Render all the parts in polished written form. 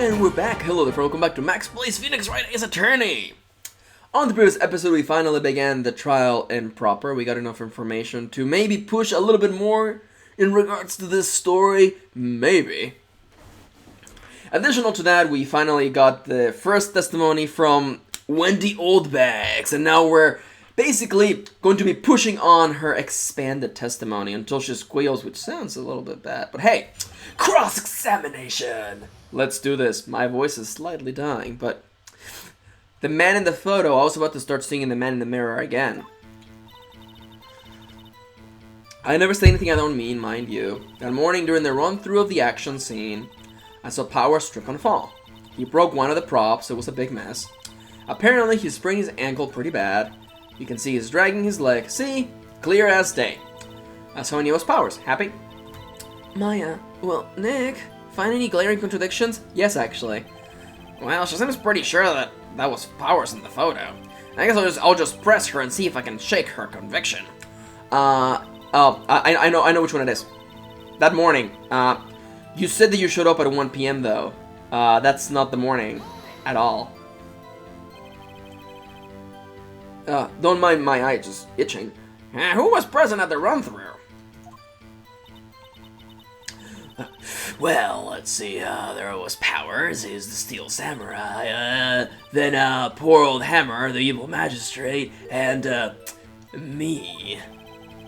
And we're back. Hello there, welcome back to Max Plays Phoenix Wright as Attorney. On the previous episode, we finally began the trial in proper. We got enough information to maybe push a little bit more in regards to this story. Maybe. Additional to that, we finally got the first testimony from Wendy Oldbags, and now we're basically going to be pushing on her expanded testimony until she squeals, which sounds a little bit bad. But hey, cross-examination! Let's do this. My voice is slightly dying, but the man in the photo, I was about to start singing The Man in the Mirror again. I never say anything I don't mean, mind you. That morning during the run-through of the action scene, I saw Powers trip and fall. He broke one of the props, it was a big mess. Apparently he sprained his ankle pretty bad. You can see he's dragging his leg. See? Clear as day. That's how I knew it was Powers. Happy? Maya, well, Nick, find any glaring contradictions? Yes, actually. Well, she seems pretty sure that was Powers in the photo. I guess I'll just press her and see if I can shake her conviction. I know which one it is. That morning, you said that you showed up at 1 p.m. though. That's not the morning at all. Don't mind my eye just itching. Who was present at the run-through? Well, let's see, there was Powers, he's the Steel Samurai, then, poor old Hammer, the evil magistrate, and, me.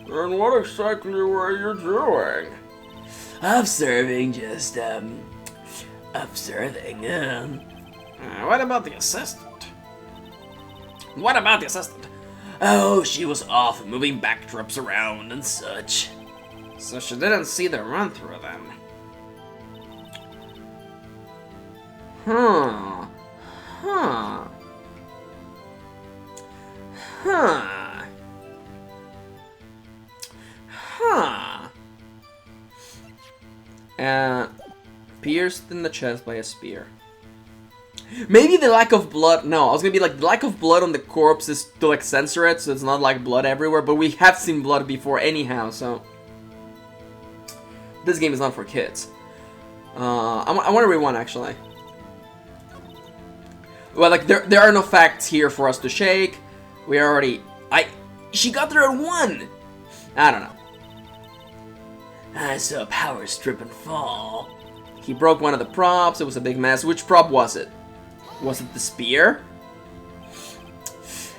And what exactly were you doing? Observing, just, observing, What about the assistant? What about the assistant? Oh, she was off moving backdrops around and such. So she didn't see the run-through then. Huh. Pierced in the chest by a spear. Maybe the lack of blood. No, I was gonna be like, the lack of blood on the corpse is to like censor it, so it's not like blood everywhere. But we have seen blood before anyhow, so this game is not for kids. I want to read one actually. Well, like there are no facts here for us to shake. We already. She got there at 1. I don't know. I saw Powers trip and fall. He broke one of the props. It was a big mess. Which prop was it? Was it the spear?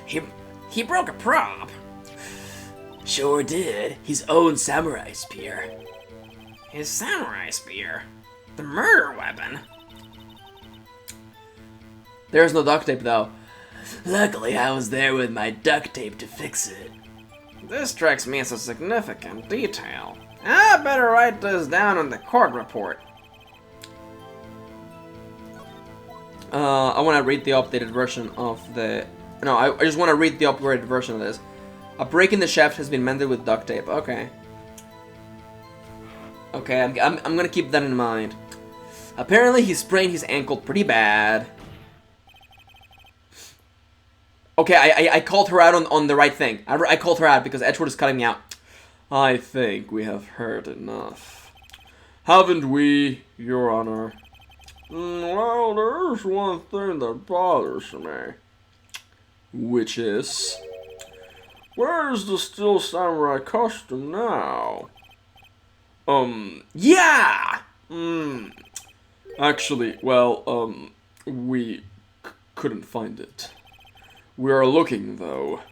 He broke a prop. Sure did. His own samurai spear. His samurai spear? The murder weapon? There's no duct tape though. Luckily I was there with my duct tape to fix it. This strikes me as a significant detail. I better write this down in the court report. I want to read the updated version of the... No, I just want to read the upgraded version of this. A break in the shaft has been mended with duct tape. Okay. Okay, I'm gonna keep that in mind. Apparently he sprained his ankle pretty bad. Okay, I called her out on the right thing. I called her out because Edgewood is cutting me out. I think we have heard enough. Haven't we, Your Honor? Well, there is one thing that bothers me. Which is? Where's the Steel Samurai costume now? Yeah! Actually, well, we couldn't find it. We are looking, though.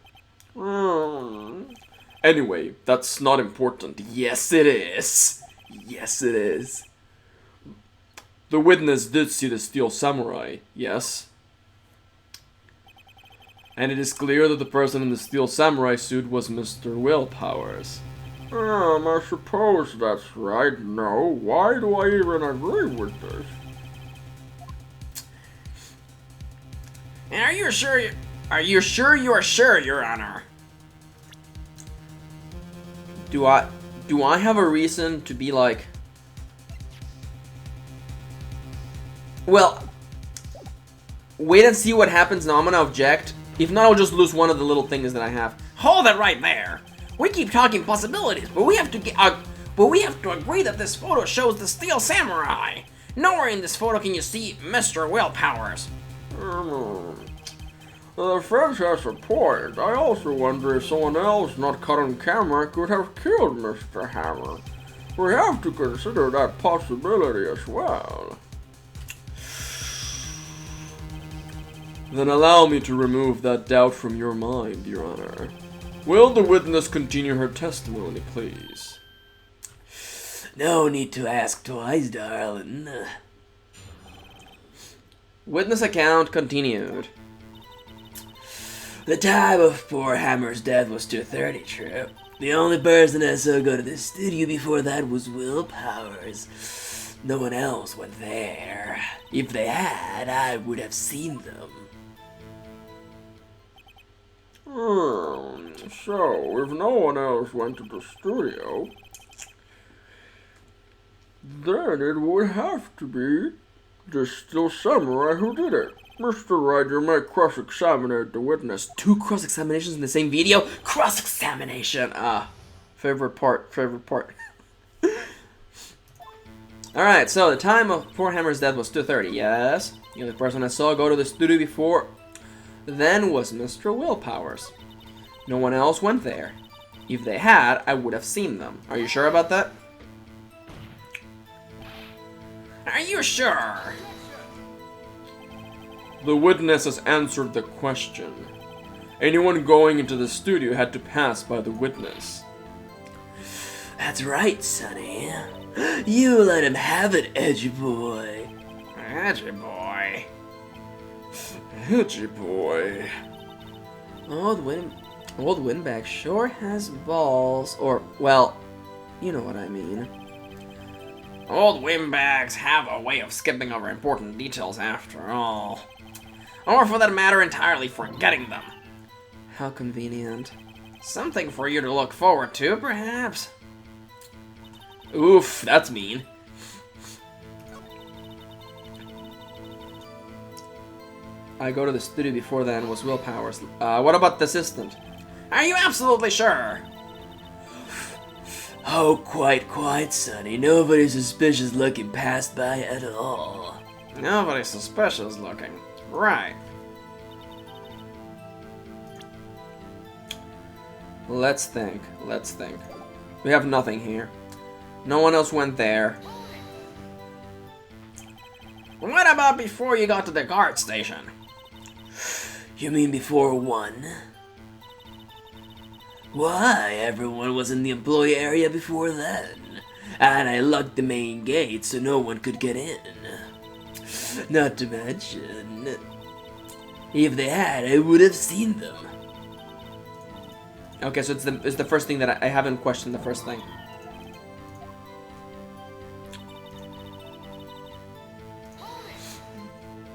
Anyway, that's not important. Yes, it is. Yes, it is. The witness did see the Steel Samurai, yes? And it is clear that the person in the Steel Samurai suit was Mr. Will Powers. I suppose that's right. No, why do I even agree with this? And are you sure you are sure, Your Honor? Do I have a reason to be like... Well, wait and see what happens now. I'm gonna object. If not, I'll just lose one of the little things that I have. Hold it right there. We keep talking possibilities, but we have to agree that this photo shows the Steel Samurai. Nowhere in this photo can you see Mr. Willpowers. The franchise report. I also wonder if someone else not caught on camera could have killed Mr. Hammer. We have to consider that possibility as well. Then allow me to remove that doubt from your mind, Your Honor. Will the witness continue her testimony, please? No need to ask twice, darling. Witness account continued. The time of poor Hammer's death was 2:30, true. The only person I saw go to the studio before that was Willpowers. No one else went there. If they had, I would have seen them. So, if no one else went to the studio, then it would have to be the still samurai who did it. Mr. Wright, you may cross-examine the witness. 2 cross-examinations in the same video? Cross-examination! Favorite part. Alright, so the time of poor Hammer's death was 2:30, yes? The only person I saw go to the studio before then was Mr. Willpowers. No one else went there. If they had, I would have seen them. Are you sure about that? Are you sure? The witness has answered the question. Anyone going into the studio had to pass by the witness. That's right, Sonny. You let him have it, edgy boy. Edgy boy. Hitchy boy. Old Windbag sure has balls, or, well, you know what I mean. Old windbags have a way of skipping over important details after all. Or for that matter, entirely forgetting them. How convenient. Something for you to look forward to, perhaps? Oof, that's mean. I go to the studio before then was Willpowers. What about the assistant? Are you absolutely sure? Oh, quite, Sonny. Nobody suspicious looking passed by at all. Nobody suspicious looking. Right. Let's think. We have nothing here. No one else went there. What about before you got to the guard station? You mean before 1? Why, everyone was in the employee area before then. And I locked the main gate so no one could get in. Not to mention, if they had, I would have seen them. Okay, so it's the first thing that I haven't questioned the first thing.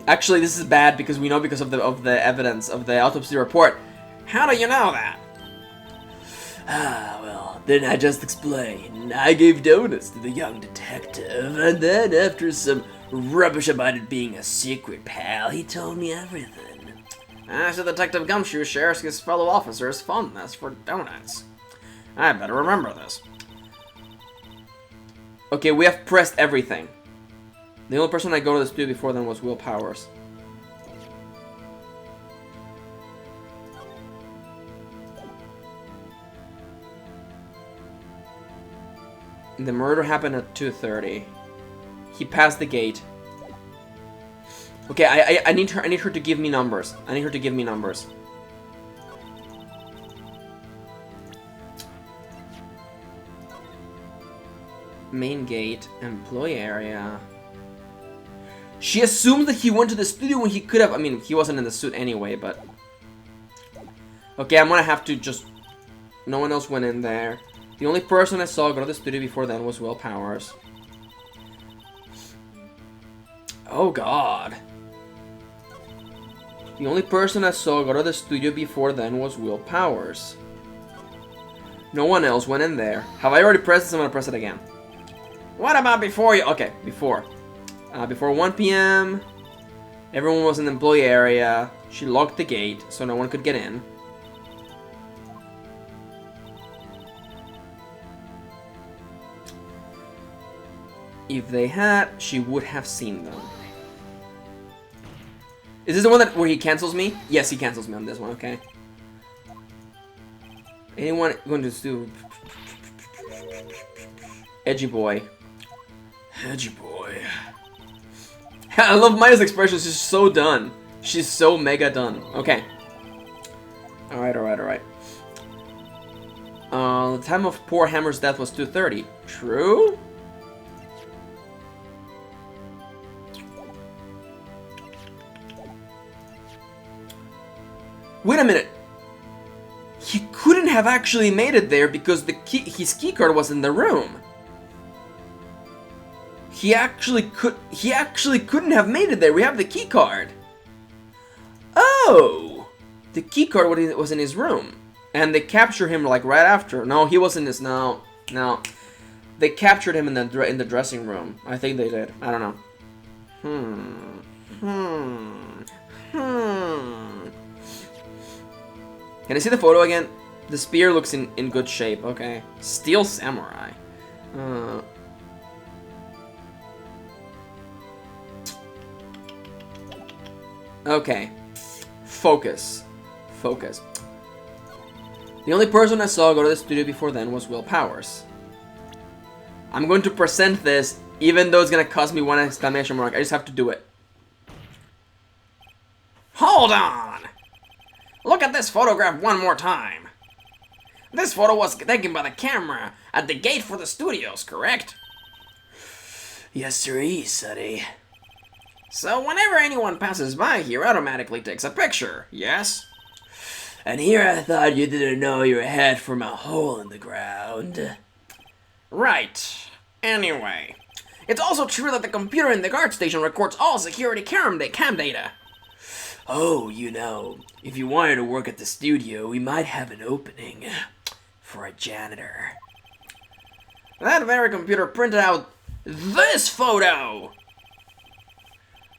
Actually, this is bad because we know because of the evidence of the autopsy report. How do you know that? Well, then I just explain. I gave donuts to the young detective, and then after some rubbish about it being a secret, pal, he told me everything. So Detective Gumshoe shares his fellow officers' fondness for donuts. I better remember this. Okay, we have pressed everything. The only person I go to the studio before then was Willpowers. The murder happened at 2:30. He passed the gate. Okay, I need her to give me numbers. Main gate, employee area. She assumes that he went to the studio when he could have. I mean, he wasn't in the suit anyway, but. Okay, I'm gonna have to just. No one else went in there. The only person I saw go to the studio before then was Willpowers. Oh god. The only person I saw go to the studio before then was Willpowers. No one else went in there. Have I already pressed this? I'm gonna press it again. What about before you? Okay, before. Before 1 p.m., everyone was in the employee area. She locked the gate so no one could get in. If they had, she would have seen them. Is this the one where he cancels me? Yes, he cancels me on this one, okay. Anyone going to do... Edgy boy. Edgy boy. I love Maya's expression, she's so done. She's so mega done. Okay. Alright. The time of poor Hammer's death was 2:30. True? Wait a minute. He couldn't have actually made it there because his keycard was in the room. He actually couldn't have made it there. We have the keycard. Oh, the keycard was in his room, and they captured him like right after. No, he wasn't his. No. They captured him in the dressing room. I think they did. I don't know. Can I see the photo again? The spear looks in good shape. Okay, Steel Samurai. Okay. Focus. The only person I saw go to the studio before then was Will Powers. I'm going to present this, even though it's going to cost me 1 exclamation mark. I just have to do it. Hold on! Look at this photograph one more time. This photo was taken by the camera at the gate for the studios, correct? Yes, sirree, Sonny. So whenever anyone passes by here, automatically takes a picture, yes? And here I thought you didn't know your head from a hole in the ground. Right. Anyway, it's also true that the computer in the guard station records all security cam data. Oh, you know, if you wanted to work at the studio, we might have an opening for a janitor. That very computer printed out this photo!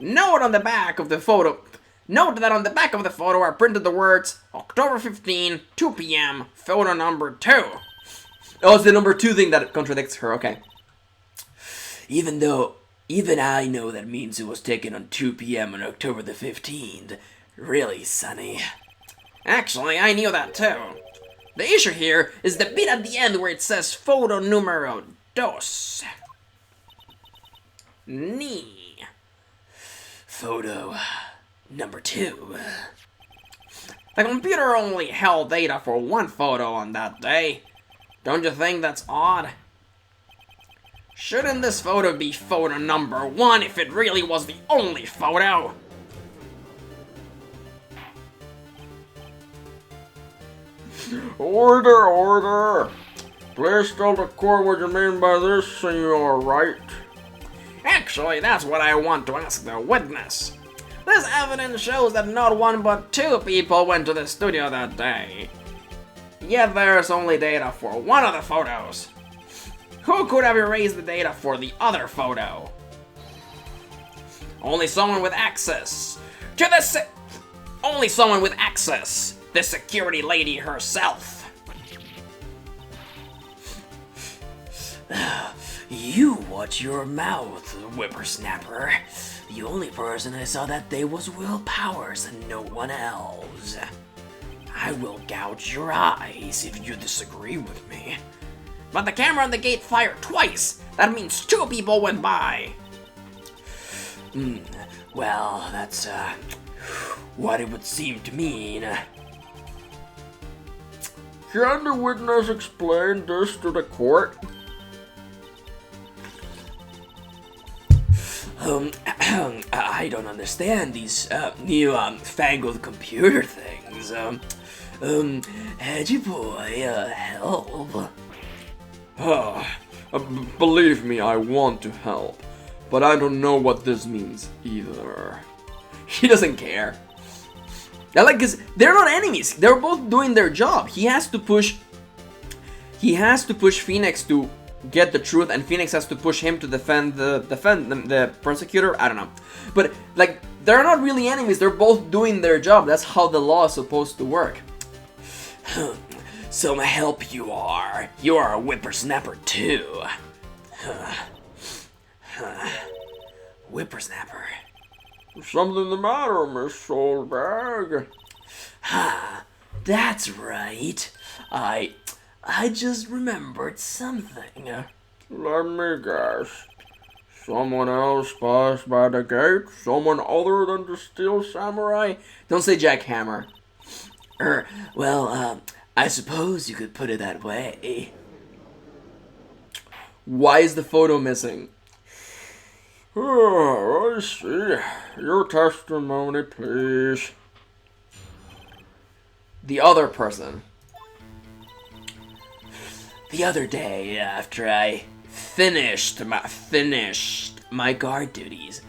Note that on the back of the photo are printed the words October 15, 2 p.m., photo number 2. Oh, it's the number 2 thing that contradicts her, okay. Even I know that means it was taken on 2 p.m. on October the 15th. Really, Sonny? Actually, I knew that too. The issue here is the bit at the end where it says photo numero 2. Ni. Photo number 2. The computer only held data for 1 photo on that day. Don't you think that's odd? Shouldn't this photo be photo number 1 if it really was the only photo? Order! Please tell the court what you mean by this, Senor Wright. Actually, that's what I want to ask the witness. This evidence shows that not 1 but 2 people went to the studio that day. Yet there's only data for 1 of the photos. Who could have erased the data for the other photo? Only someone with access to the only someone with access. The security lady herself. You watch your mouth, Whippersnapper. The only person I saw that day was Will Powers and no one else. I will gouge your eyes if you disagree with me. But the camera on the gate fired twice. That means 2 people went by. Well, that's what it would seem to mean. Can the witness explain this to the court? I don't understand these new fangled computer things. Edgy boy, help. Believe me, I want to help, but I don't know what this means either. He doesn't care. Cause they're not enemies. They're both doing their job. He has to push Phoenix to get the truth, and Phoenix has to push him to defend the prosecutor. I don't know, but like they're not really enemies. They're both doing their job. That's how the law is supposed to work. Some help you are. You are a whippersnapper too. Whippersnapper. Something the matter, Miss Oldbag? Ha, that's right. I just remembered something. Let me guess. Someone else passed by the gate? Someone other than the Steel Samurai? Don't say jackhammer. Well, I suppose you could put it that way. Why is the photo missing? Oh, I see. Your testimony, please. The other person. The other day, after I finished my guard duties.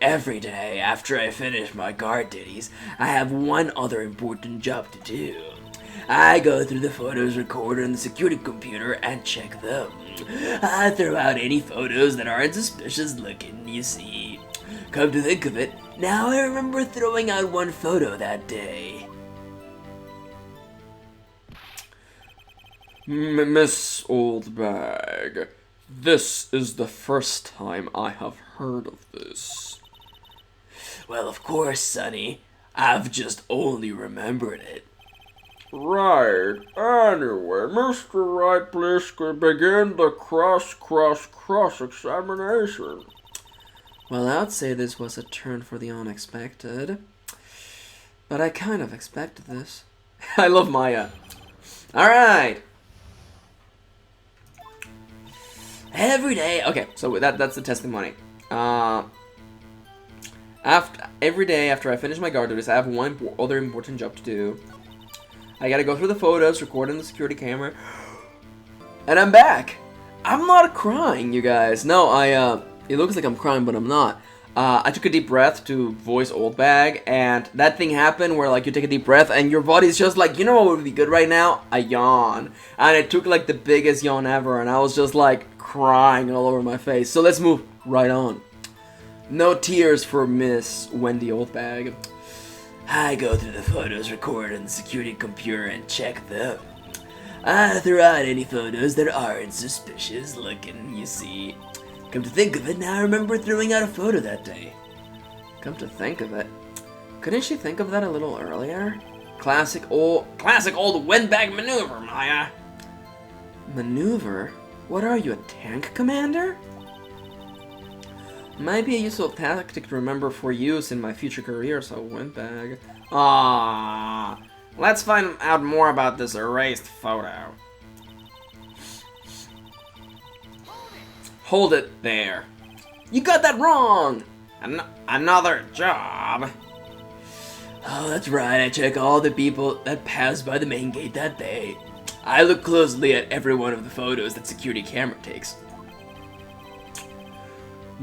Every day after I finish my guard duties, I have one other important job to do. I go through the photos recorded on the security computer and check them. I throw out any photos that aren't suspicious looking, you see. Come to think of it, now I remember throwing out one photo that day. Miss Oldbag, this is the first time I have heard of this. Well, of course, Sonny. I've just only remembered it. Right. Anyway, Mr. Wright, please could begin the cross-examination. Well, I'd say this was a turn for the unexpected. But I kind of expected this. I love Maya. Alright. Every day. Okay, so that's the testimony. Every day after I finish my guard duties, I have one other important job to do. I gotta go through the photos, record in the security camera, and I'm back. I'm not crying, you guys. No, it looks like I'm crying, but I'm not. I took a deep breath to voice Oldbag, and that thing happened where, like, you take a deep breath, and your body's just like, you know what would be good right now? A yawn. And it took, like, the biggest yawn ever, and I was just, like, crying all over my face. So let's move right on. No tears for Miss Wendy Oldbag. I go through the photos recorded on the security computer and check them. I throw out any photos that aren't suspicious looking, you see. Come to think of it, now I remember throwing out a photo that day. Come to think of it. Couldn't she think of that a little earlier? Classic old windbag maneuver, Maya. Maneuver? What are you, a tank commander? Might be a useful tactic to remember for use in my future career, so windbag. Ah, let's find out more about this erased photo. Hold it there. You got that wrong! Another job. Oh, that's right, I check all the people that passed by the main gate that day. I look closely at every one of the photos that security camera takes.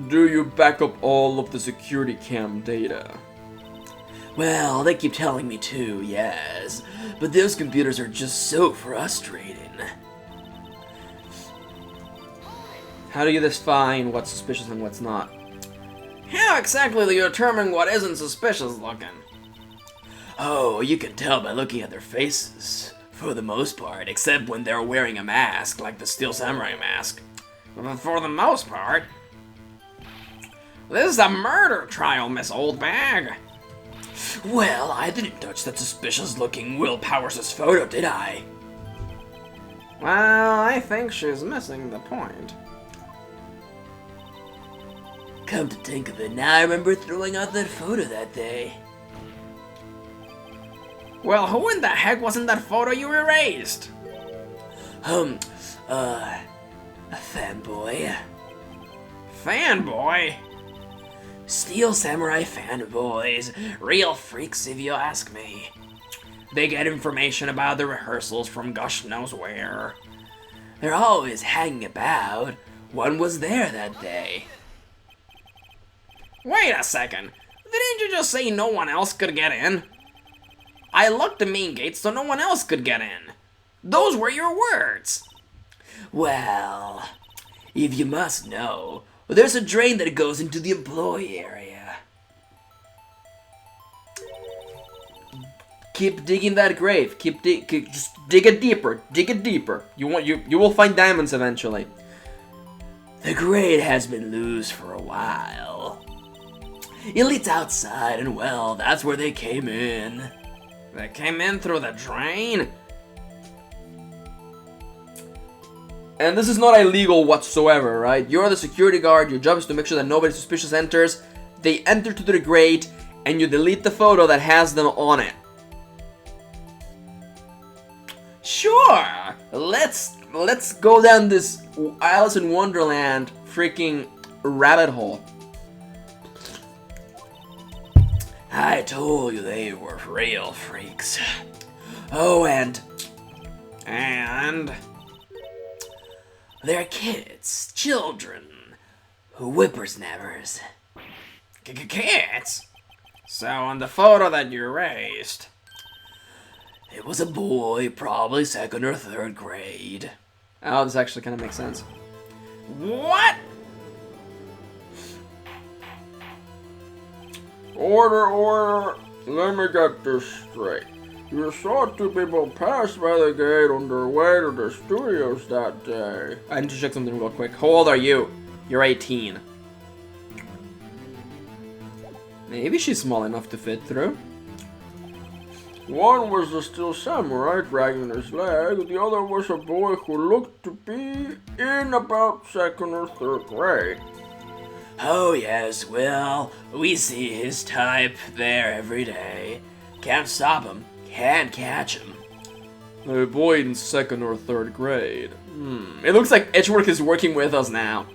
Do you back up all of the security cam data? Well, they keep telling me to, yes. But those computers are just so frustrating. How do you define what's suspicious and what's not? How exactly do you determine what isn't suspicious looking? Oh, you can tell by looking at their faces. For the most part, except when they're wearing a mask, like the Steel Samurai mask. But for the most part... This is a murder trial, Miss Oldbag. Well, I didn't touch that suspicious-looking Will Powers' photo, did I? Well, I think she's missing the point. Come to think of it, now I remember throwing out that photo that day. Well, who in the heck was in that photo you erased? A fanboy. Fanboy? Steel Samurai fanboys. Real freaks if you ask me. They get information about the rehearsals from gosh knows where. They're always hanging about. One was there that day. Wait a second. Didn't you just say no one else could get in? I locked the main gate so no one else could get in. Those were your words. Well, if you must know, there's a drain that goes into the employee area. Keep digging that grave. Just dig it deeper. Dig it deeper. You will find diamonds eventually. The grate has been loose for a while. Elite's outside, and well, that's where they came in. They came in through the drain? And this is not illegal whatsoever, right? You're the security guard, your job is to make sure that nobody suspicious enters. They enter to the grate, and you delete the photo that has them on it. Sure! Let's go down this Alice in Wonderland freaking rabbit hole. I told you they were real freaks. Oh, and they're kids, children, whippersnappers. Kids? So on the photo that you erased, it was a boy, probably 2nd or 3rd grade. Oh, this actually kind of makes sense. What? Order. Let me get this straight. You saw 2 people pass by the gate on their way to the studios that day. I need to check something real quick. How old are you? You're 18. Maybe she's small enough to fit through. One was the Steel Samurai dragging his leg, the other was a boy who looked to be in about 2nd or 3rd grade. Oh yes, well, we see his type there every day. Can't stop him, can't catch him. A boy in 2nd or 3rd grade. It looks like Edgework is working with us now.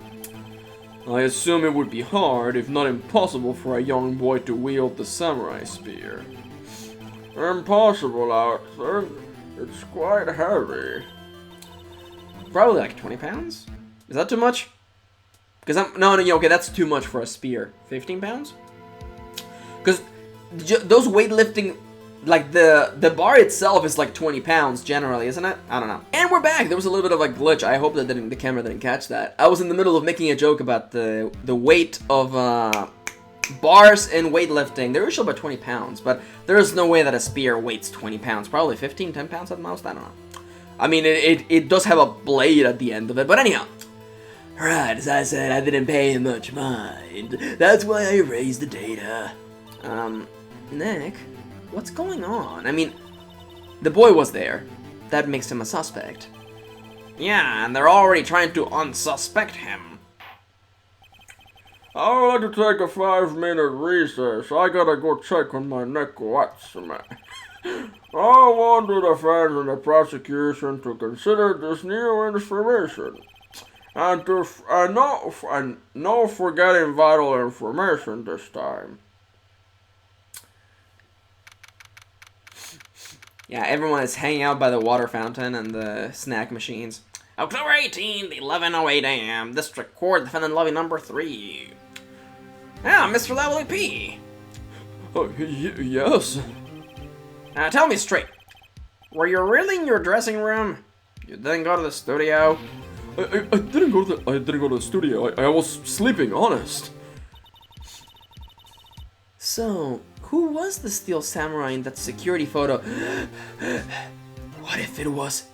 I assume it would be hard, if not impossible, for a young boy to wield the samurai spear. Impossible, I think. It's quite heavy. Probably like 20 pounds? Is that too much? Because okay, that's too much for a spear. 15 pounds? Because those weightlifting, like the bar itself is like 20 pounds generally, isn't it? I don't know. And we're back. There was a little bit of a glitch. I hope that the camera didn't catch that. I was in the middle of making a joke about the weight of bars in weightlifting. They're usually about 20 pounds, but there is no way that a spear weighs 20 pounds. Probably 15, 10 pounds at most. I don't know. I mean, it does have a blade at the end of it, but anyhow. Right, as I said, I didn't pay much mind. That's why I erased the data. Nick, what's going on? I mean, the boy was there. That makes him a suspect. Yeah, and they're already trying to unsuspect him. I'll let you take a 5-minute recess. I gotta go check on my Neko Atsume. I want the defense and the prosecution to consider this new information. And no forgetting vital information this time. Yeah, everyone is hanging out by the water fountain and the snack machines. October 18th, 11:08 a.m. District Court, defendant lobby number 3. Ah, Mr. Lovely P. Oh, yes. Tell me straight. Were you really in your dressing room? You didn't go to the studio? I didn't go to the studio. I was sleeping, honest. So, who was the Steel Samurai in that security photo? What if it was?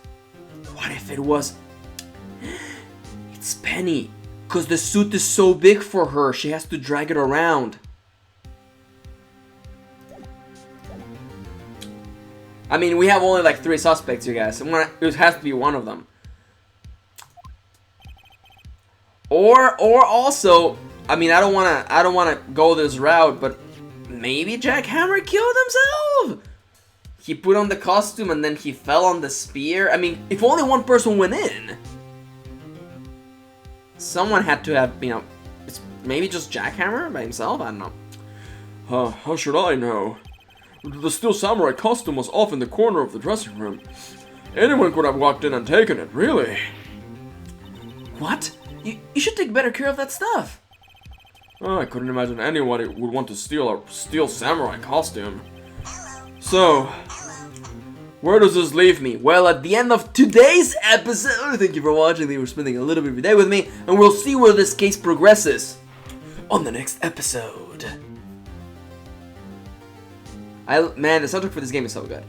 It's Penny. Cause the suit is so big for her, she has to drag it around. I mean, we have only like 3 suspects, you guys. It has to be one of them. Or also, I mean, I don't wanna go this route, but maybe Jack Hammer killed himself. He put on the costume and then he fell on the spear. I mean, if only one person went in, someone had to have, it's maybe just Jack Hammer by himself. I don't know. How should I know? The Steel Samurai costume was off in the corner of the dressing room. Anyone could have walked in and taken it, really. What? You should take better care of that stuff. I couldn't imagine anyone would want to steal a Steel Samurai costume. So, where does this leave me? Well, at the end of today's episode, thank you for watching. Thank you for spending a little bit of your day with me, and we'll see where this case progresses on the next episode. Man, the soundtrack for this game is so good.